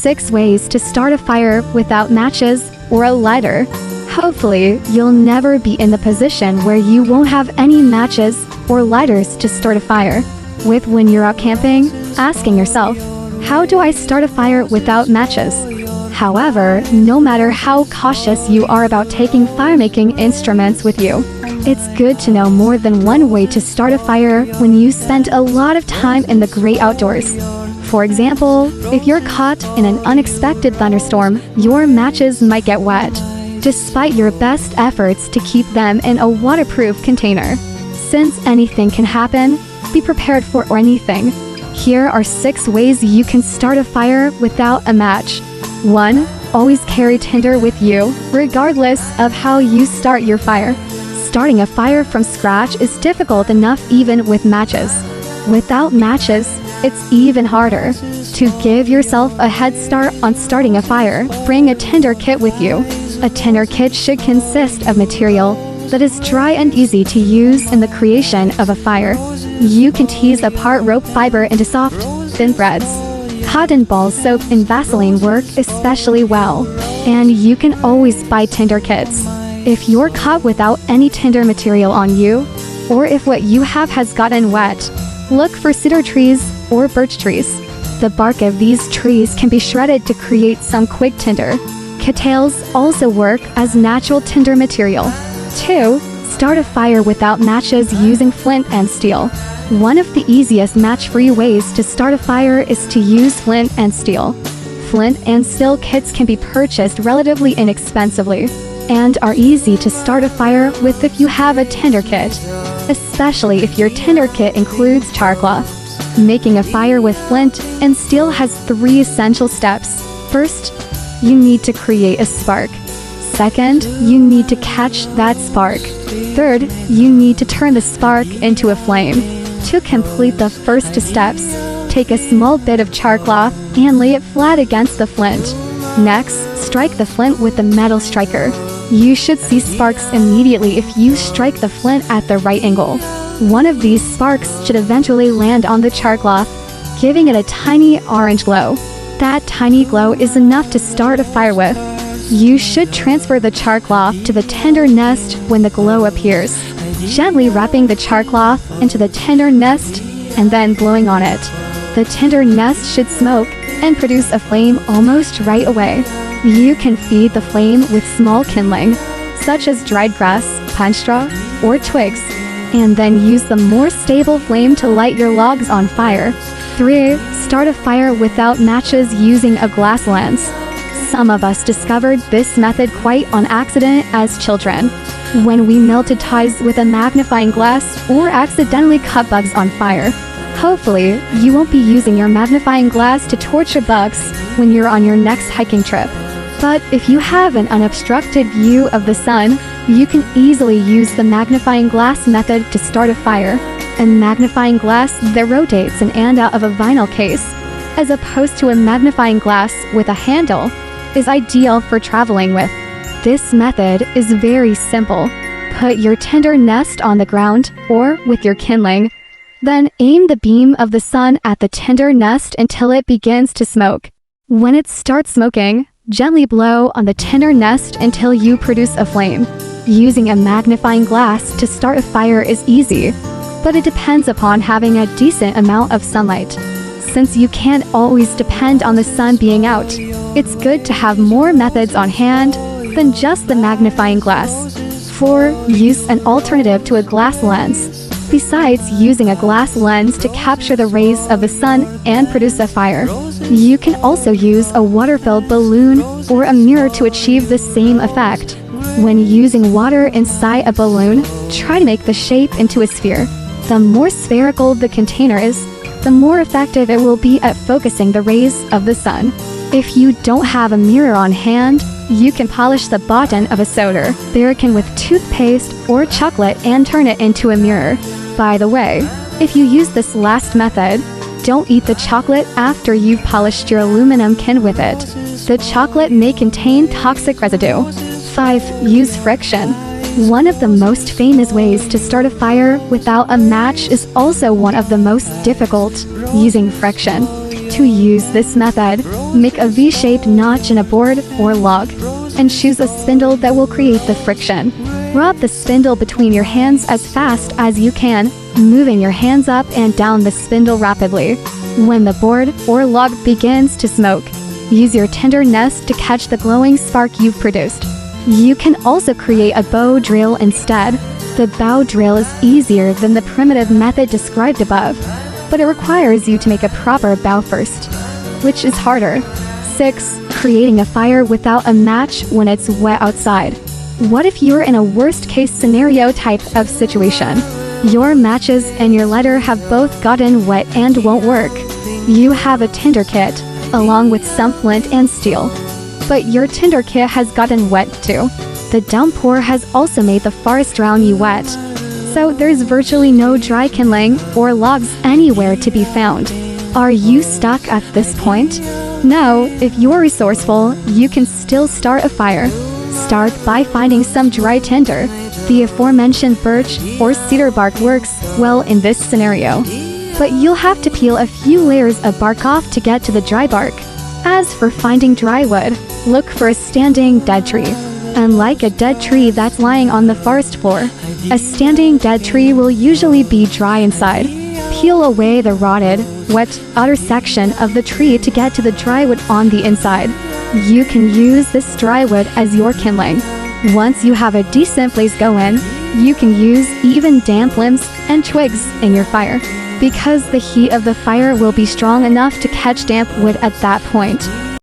6 ways to start a fire without matches or a lighter. Hopefully, you'll never be in the position where you won't have any matches or lighters to start a fire. With when you're out camping, asking yourself, how do I start a fire without matches? However, no matter how cautious you are about taking fire-making instruments with you, it's good to know more than one way to start a fire when you spend a lot of time in the great outdoors. For example, if you're caught in an unexpected thunderstorm, your matches might get wet, despite your best efforts to keep them in a waterproof container. Since anything can happen, be prepared for anything. Here are 6 ways you can start a fire without a match. 1. Always carry tinder with you, regardless of how you start your fire. Starting a fire from scratch is difficult enough even with matches. Without matches, it's even harder. To give yourself a head start on starting a fire, bring a tinder kit with you. A tinder kit should consist of material that is dry and easy to use in the creation of a fire. You can tease apart rope fiber into soft, thin threads. Cotton ball soap and Vaseline work especially well, and you can always buy tinder kits. If you're caught without any tinder material on you, or if what you have has gotten wet, look for cedar trees or birch trees. The bark of these trees can be shredded to create some quick tinder. Cattails also work as natural tinder material. 2. Start a fire without matches using flint and steel. One of the easiest match-free ways to start a fire is to use flint and steel. Flint and steel kits can be purchased relatively inexpensively and are easy to start a fire with if you have a tinder kit, especially if your tinder kit includes char cloth. Making a fire with flint and steel has 3 essential steps. First, you need to create a spark. Second, you need to catch that spark. Third, you need to turn the spark into a flame. To complete the first 2 steps, take a small bit of char cloth and lay it flat against the flint. Next, strike the flint with the metal striker. You should see sparks immediately if you strike the flint at the right angle. One of these sparks should eventually land on the char cloth, giving it a tiny orange glow. That tiny glow is enough to start a fire with. You should transfer the char cloth to the tinder nest when the glow appears, gently wrapping the char cloth into the tinder nest and then blowing on it. The tinder nest should smoke and produce a flame almost right away. You can feed the flame with small kindling, such as dried grass, pine straw, or twigs, and then use the more stable flame to light your logs on fire. 3. Start a fire without matches using a glass lens. Some of us discovered this method quite on accident as children, when we melted ties with a magnifying glass or accidentally cut bugs on fire. Hopefully, you won't be using your magnifying glass to torture bugs when you're on your next hiking trip. But if you have an unobstructed view of the sun, you can easily use the magnifying glass method to start a fire. A magnifying glass that rotates in and out of a vinyl case, as opposed to a magnifying glass with a handle, is ideal for traveling with. This method is very simple. Put your tinder nest on the ground or with your kindling. Then aim the beam of the sun at the tinder nest until it begins to smoke. When it starts smoking, gently blow on the tinder nest until you produce a flame. Using a magnifying glass to start a fire is easy, but it depends upon having a decent amount of sunlight. Since you can't always depend on the sun being out, it's good to have more methods on hand than just the magnifying glass. 4. Use an alternative to a glass lens. Besides using a glass lens to capture the rays of the sun and produce a fire, you can also use a water-filled balloon or a mirror to achieve the same effect. When using water inside a balloon, try to make the shape into a sphere. The more spherical the container is, the more effective it will be at focusing the rays of the sun. If you don't have a mirror on hand, you can polish the bottom of a soda barricade with toothpaste or chocolate and turn it into a mirror. By the way, if you use this last method, don't eat the chocolate after you've polished your aluminum can with it. The chocolate may contain toxic residue. 5. Use friction. One of the most famous ways to start a fire without a match is also one of the most difficult, using friction. To use this method, make a V-shaped notch in a board or log, and choose a spindle that will create the friction. Rub the spindle between your hands as fast as you can, moving your hands up and down the spindle rapidly. When the board or log begins to smoke, use your tinder nest to catch the glowing spark you've produced. You can also create a bow drill instead. The bow drill is easier than the primitive method described above, but it requires you to make a proper bow first, which is harder. 6. Creating a fire without a match when it's wet outside. What if you're in a worst-case scenario type of situation? Your matches and your lighter have both gotten wet and won't work. You have a tinder kit, along with some flint and steel. But your tinder kit has gotten wet too. The downpour has also made the forest drown you wet. So there's virtually no dry kindling or logs anywhere to be found. Are you stuck at this point? No, if you're resourceful, you can still start a fire. Start by finding some dry tinder. The aforementioned birch or cedar bark works well in this scenario. But you'll have to peel a few layers of bark off to get to the dry bark. As for finding dry wood, look for a standing dead tree. Unlike a dead tree that's lying on the forest floor, a standing dead tree will usually be dry inside. Peel away the rotted, wet outer section of the tree to get to the dry wood on the inside. You can use this dry wood as your kindling. Once you have a decent blaze going, you can use even damp limbs and twigs in your fire, because the heat of the fire will be strong enough to catch damp wood at that point.